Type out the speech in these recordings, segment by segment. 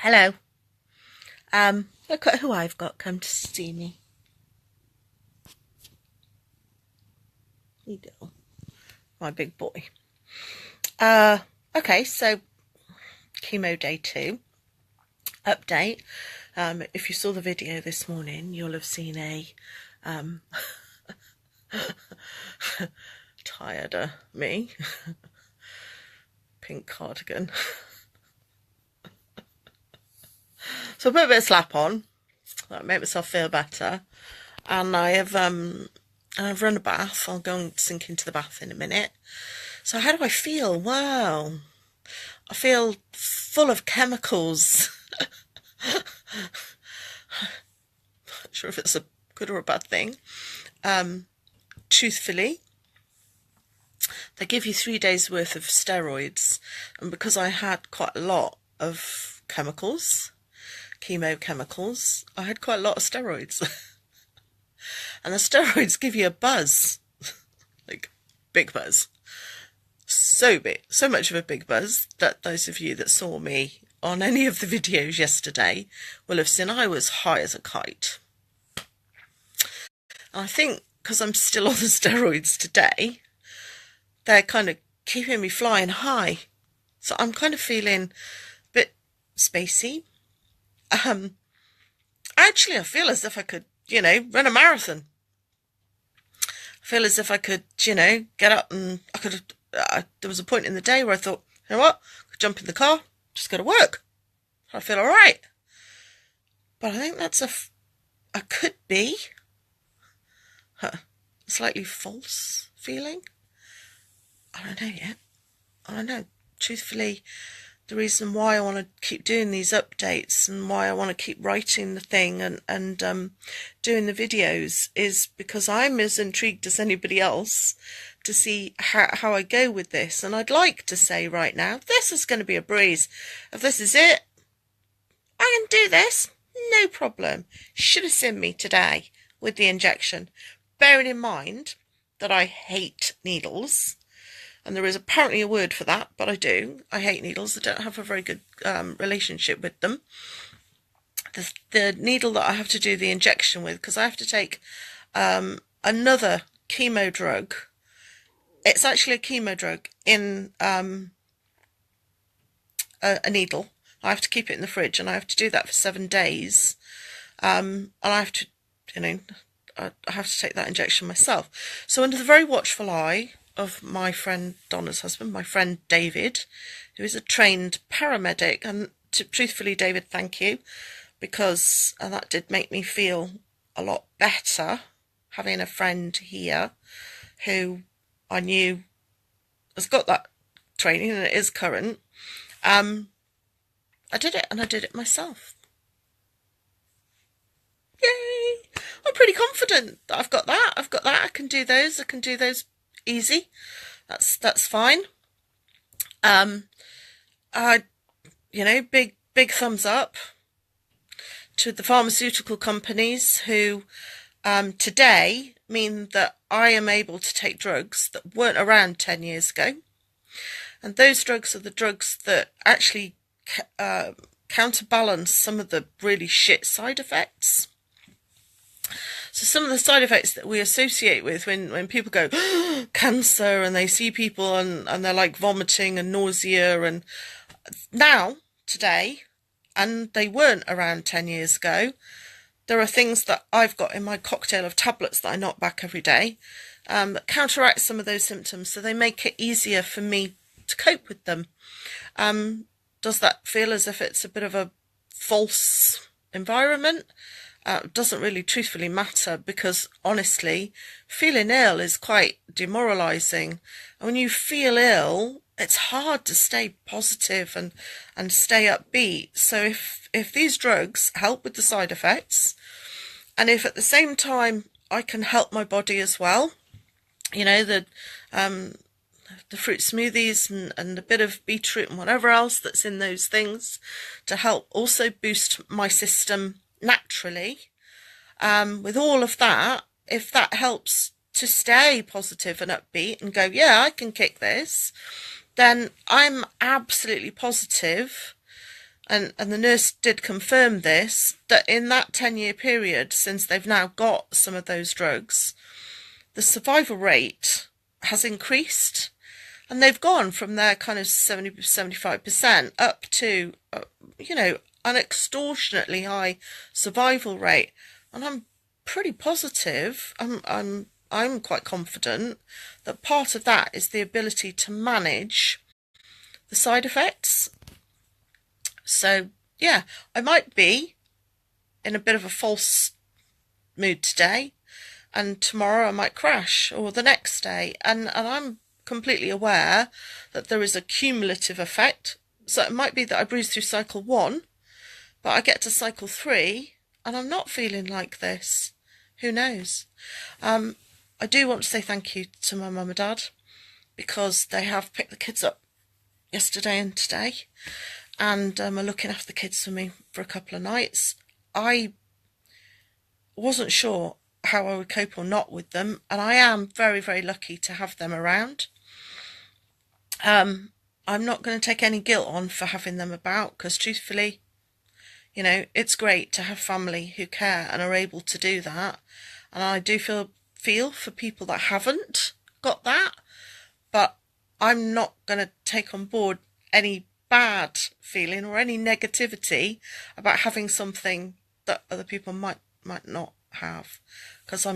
Hello. Look at who I've got come to see me. You go, my big boy. Okay, so chemo day 2 update. If you saw the video this morning, you'll have seen a tireder me, pink cardigan. So I put a bit of slap on, that made myself feel better, and I've run a bath. I'll go and sink into the bath in a minute. So how do I feel? Wow, I feel full of chemicals. Not sure if it's a good or a bad thing. Truthfully, they give you 3 days worth of steroids, and because I had quite a lot of chemicals, chemo chemicals, I had quite a lot of steroids. And the steroids give you a buzz, like big buzz, so big, so much of a big buzz that those of you that saw me on any of the videos yesterday will have seen I was high as a kite. And I think because I'm still on the steroids today, they're kind of keeping me flying high. So I'm kind of feeling a bit spacey. Actually, I feel as if I could, run a marathon. I feel as if I could, get up and I could. There was a point in the day where I thought, you know what, I could jump in the car, just go to work. I feel all right. But I think that's I could be a slightly false feeling. I don't know yet. I don't know. Truthfully, the reason why I want to keep doing these updates and why I want to keep writing the thing and doing the videos is because I'm as intrigued as anybody else to see how I go with this. And I'd like to say right now, this is going to be a breeze. If this is it, I can do this, no problem. Should have seen me today with the injection. Bearing in mind that I hate needles. And there is apparently a word for that, but I do. I hate needles. I don't have a very good relationship with them. The needle that I have to do the injection with, because I have to take another chemo drug. It's actually a chemo drug in a needle. I have to keep it in the fridge, and I have to do that for 7 days. And I have to, I have to take that injection myself. So under the very watchful eye of my friend Donna's husband, my friend David, who is a trained paramedic, and truthfully, David, thank you, because that did make me feel a lot better, having a friend here who I knew has got that training and it is current. I did it, and I did it myself. Yay! I'm pretty confident that I've got that. I can do those. Easy. That's fine. Big thumbs up to the pharmaceutical companies who today mean that I am able to take drugs that weren't around 10 years ago. And those drugs are the drugs that actually counterbalance some of the really shit side effects. So some of the side effects that we associate with when people go cancer and they see people and they're like vomiting and nausea, and now, today, and they weren't around 10 years ago, there are things that I've got in my cocktail of tablets that I knock back every day that counteract some of those symptoms, so they make it easier for me to cope with them. Does that feel as if it's a bit of a false environment? Doesn't really truthfully matter, because honestly, feeling ill is quite demoralizing. And when you feel ill, it's hard to stay positive and stay upbeat. So if these drugs help with the side effects, and if at the same time I can help my body as well, the fruit smoothies and a bit of beetroot and whatever else that's in those things to help also boost my system naturally, with all of that, if that helps to stay positive and upbeat and go, yeah, I can kick this, then I'm absolutely positive and the nurse did confirm this, that in that 10-year period, since they've now got some of those drugs, the survival rate has increased, and they've gone from their kind of 70-75% up to, an extortionately high survival rate. And I'm pretty positive, I'm quite confident that part of that is the ability to manage the side effects. So yeah, I might be in a bit of a false mood today, and tomorrow I might crash, or the next day, and I'm completely aware that there is a cumulative effect. So it might be that I breeze through cycle 1, but I get to cycle 3 and I'm not feeling like this. Who knows? I do want to say thank you to my mum and dad, because they have picked the kids up yesterday and today, and are looking after the kids for me for a couple of nights. I wasn't sure how I would cope or not with them, and I am very, very lucky to have them around. I'm not going to take any guilt on for having them about, because truthfully, it's great to have family who care and are able to do that. And I do feel for people that haven't got that, but I'm not going to take on board any bad feeling or any negativity about having something that other people might not have, because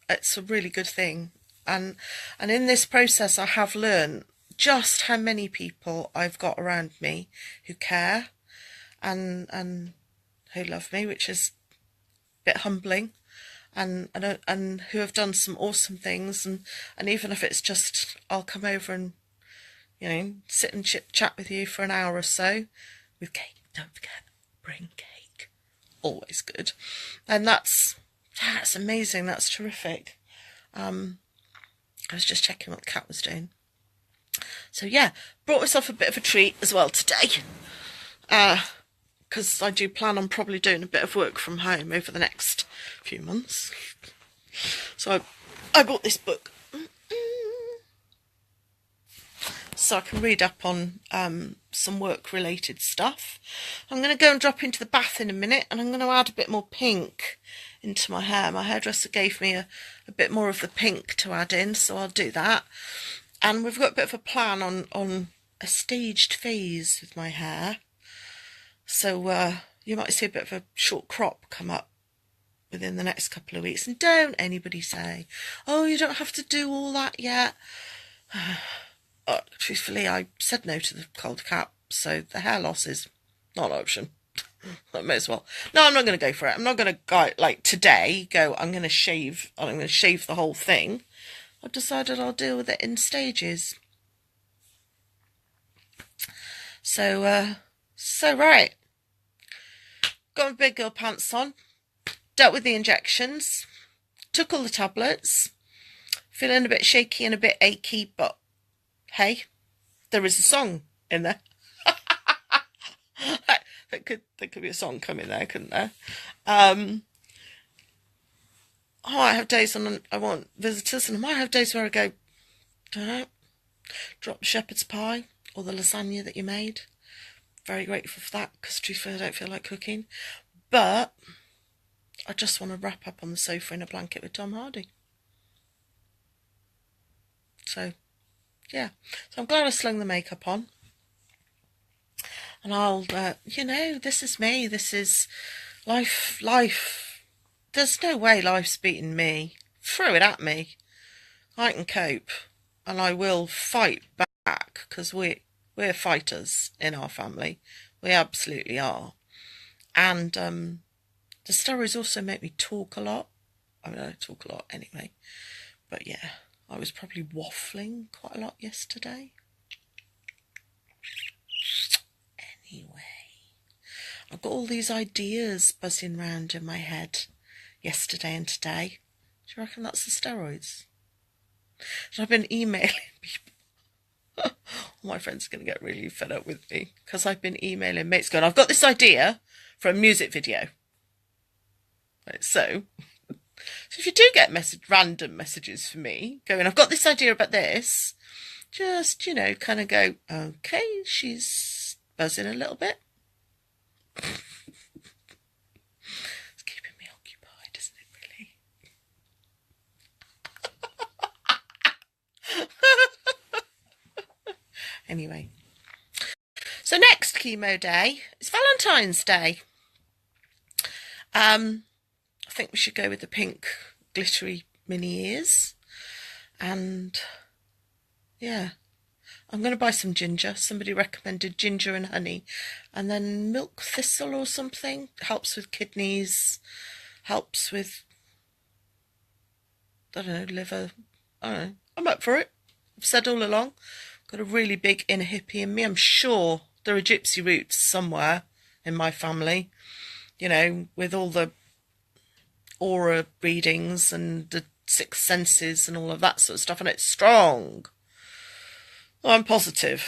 it's a really good thing. And in this process I have learned just how many people I've got around me who care and who love me, which is a bit humbling, and who have done some awesome things, and even if it's just I'll come over and sit and chat with you for an hour or so with cake. Don't forget, bring cake, always good. And that's amazing, that's terrific. I was just checking what the cat was doing. So yeah, brought myself a bit of a treat as well today, because I do plan on probably doing a bit of work from home over the next few months. So I bought this book so I can read up on some work related stuff. I'm going to go and drop into the bath in a minute, and I'm going to add a bit more pink into my hair. My hairdresser gave me a bit more of the pink to add in, so I'll do that. And we've got a bit of a plan on a staged phase with my hair. So you might see a bit of a short crop come up within the next couple of weeks. And don't anybody say, oh, you don't have to do all that yet. Truthfully, I said no to the cold cap, so the hair loss is not an option. I may as well. No, I'm not going to go for it. I'm not going to go like today. I'm going to shave the whole thing. I've decided I'll deal with it in stages. So right. Got my big girl pants on. Dealt with the injections. Took all the tablets. Feeling a bit shaky and a bit achy, but hey, there is a song in there. There could be a song coming there, couldn't there? I might have days when I want visitors, and I might have days where I go, don't know, drop the shepherd's pie or the lasagna that you made. Very grateful for that, because truthfully I don't feel like cooking. But I just want to wrap up on the sofa in a blanket with Tom Hardy. So yeah, so I'm glad I slung the makeup on. And I'll, this is me, this is life. There's no way life's beating me. Throw it at me. I can cope, and I will fight back, because we're fighters in our family. We absolutely are. And the stories also make me talk a lot. I mean, I don't talk a lot anyway. But yeah, I was probably waffling quite a lot yesterday. Anyway, I've got all these ideas buzzing around in my head yesterday and today. Do you reckon that's the steroids? So I've been emailing people. My friends are going to get really fed up with me, because I've been emailing mates going, I've got this idea for a music video. Right, so if you do get random messages from me going, I've got this idea about this, just, kind of go, okay, she's buzzing a little bit. Anyway, so next chemo day is Valentine's Day. I think we should go with the pink glittery mini ears. And yeah, I'm going to buy some ginger. Somebody recommended ginger and honey. And then milk thistle or something. Helps with kidneys. Helps with, I don't know, liver. I don't know. I'm up for it. I've said all along. Got a really big inner hippie in me. I'm sure there are gypsy roots somewhere in my family. You know, with all the aura readings and the sixth senses and all of that sort of stuff. And it's strong. Well, I'm positive.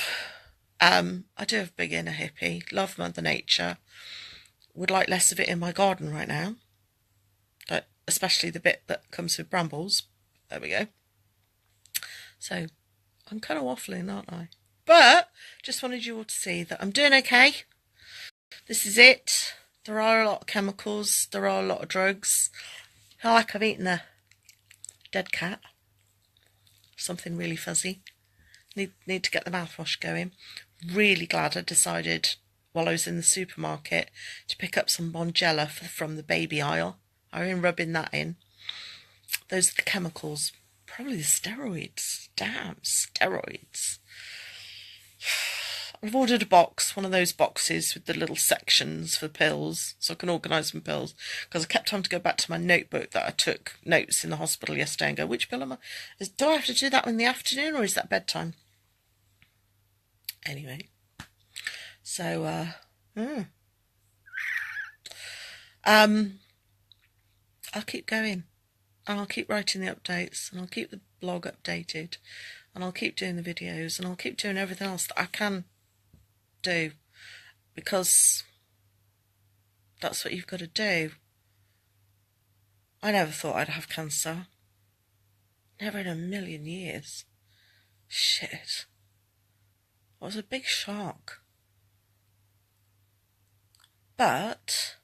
I do have a big inner hippie. Love Mother Nature. Would like less of it in my garden right now. But especially the bit that comes with brambles. There we go. So I'm kind of waffling, aren't I? But just wanted you all to see that I'm doing okay. This is it. There are a lot of chemicals. There are a lot of drugs. I feel like I've eaten a dead cat. Something really fuzzy. Need to get the mouthwash going. Really glad I decided while I was in the supermarket to pick up some Bonjela from the baby aisle. I've been rubbing that in. Those are the chemicals. Probably the steroids. Damn, steroids. I've ordered a box, one of those boxes with the little sections for pills, so I can organise some pills. Because I kept having to go back to my notebook that I took notes in the hospital yesterday and go, which pill am I? Do I have to do that in the afternoon or is that bedtime? Anyway, so I'll keep going. And I'll keep writing the updates, and I'll keep the blog updated, and I'll keep doing the videos, and I'll keep doing everything else that I can do, because that's what you've got to do. I never thought I'd have cancer. Never in a million years. Shit. It was a big shock. But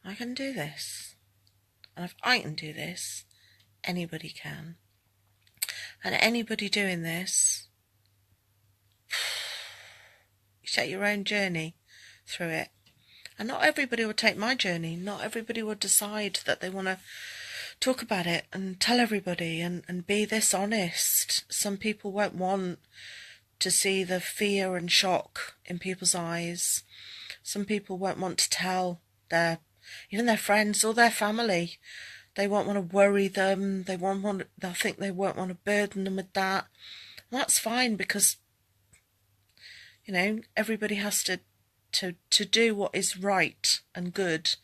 I can do this. And if I can do this, anybody can. And anybody doing this, you take your own journey through it. And not everybody will take my journey. Not everybody will decide that they want to talk about it and tell everybody and be this honest. Some people won't want to see the fear and shock in people's eyes. Some people won't want to tell even their friends or their family. They won't want to worry them. They'll think they won't want to burden them with that. And that's fine, because, you know, everybody has to do what is right and good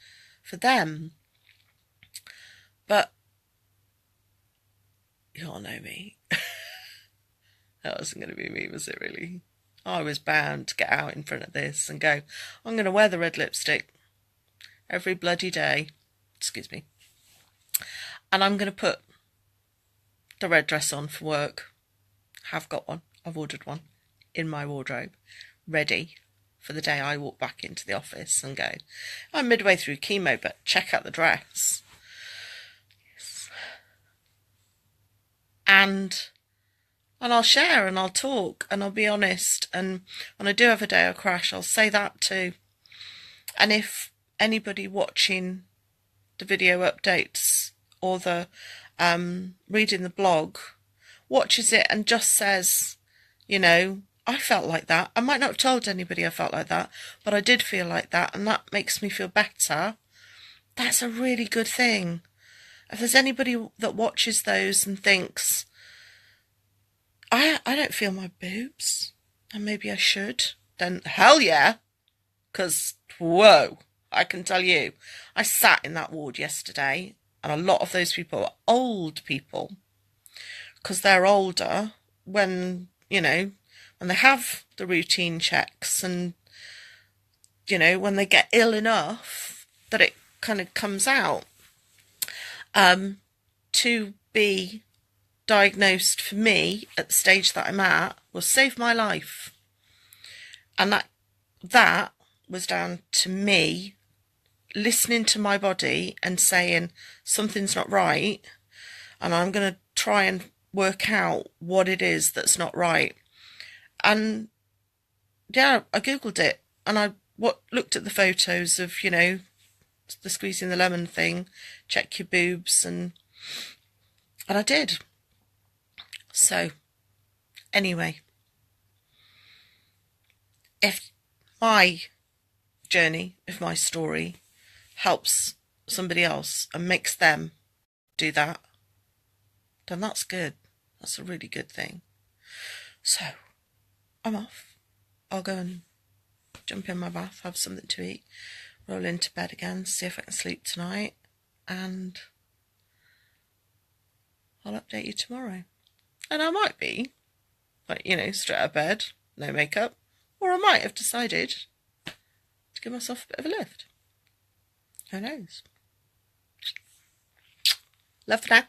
for them. But you all know me. That wasn't going to be me, was it really? I was bound to get out in front of this and go, I'm going to wear the red lipstick every bloody day. Excuse me. And I'm going to put the red dress on for work. Have got one. I've ordered one in my wardrobe, ready for the day I walk back into the office and go, I'm midway through chemo, but check out the dress. Yes. And I'll share and I'll talk and I'll be honest. And when I do have a day of crash, I'll say that too. And if anybody watching the video updates or the reading the blog watches it and just says, you know, I felt like that. I might not have told anybody I felt like that, but I did feel like that, and that makes me feel better. That's a really good thing. If there's anybody that watches those and thinks, I don't feel my boobs, and maybe I should, then hell yeah. Because, whoa, I can tell you, I sat in that ward yesterday, and a lot of those people are old people, because they're older when, you know, when they have the routine checks and, you know, when they get ill enough that it kind of comes out. To be diagnosed for me at the stage that I'm at will save my life. And that was down to me listening to my body and saying something's not right, and I'm going to try and work out what it is that's not right. And yeah, I googled it, and I looked at the photos of, you know, the squeezing the lemon thing, check your boobs, and I did. So anyway, if my journey, if my story helps somebody else and makes them do that, then that's good. That's a really good thing. So I'm off. I'll go and jump in my bath, have something to eat, roll into bed again, see if I can sleep tonight, and I'll update you tomorrow. And I might be, like, you know, straight out of bed, no makeup, or I might have decided to give myself a bit of a lift. Who knows? Love for now.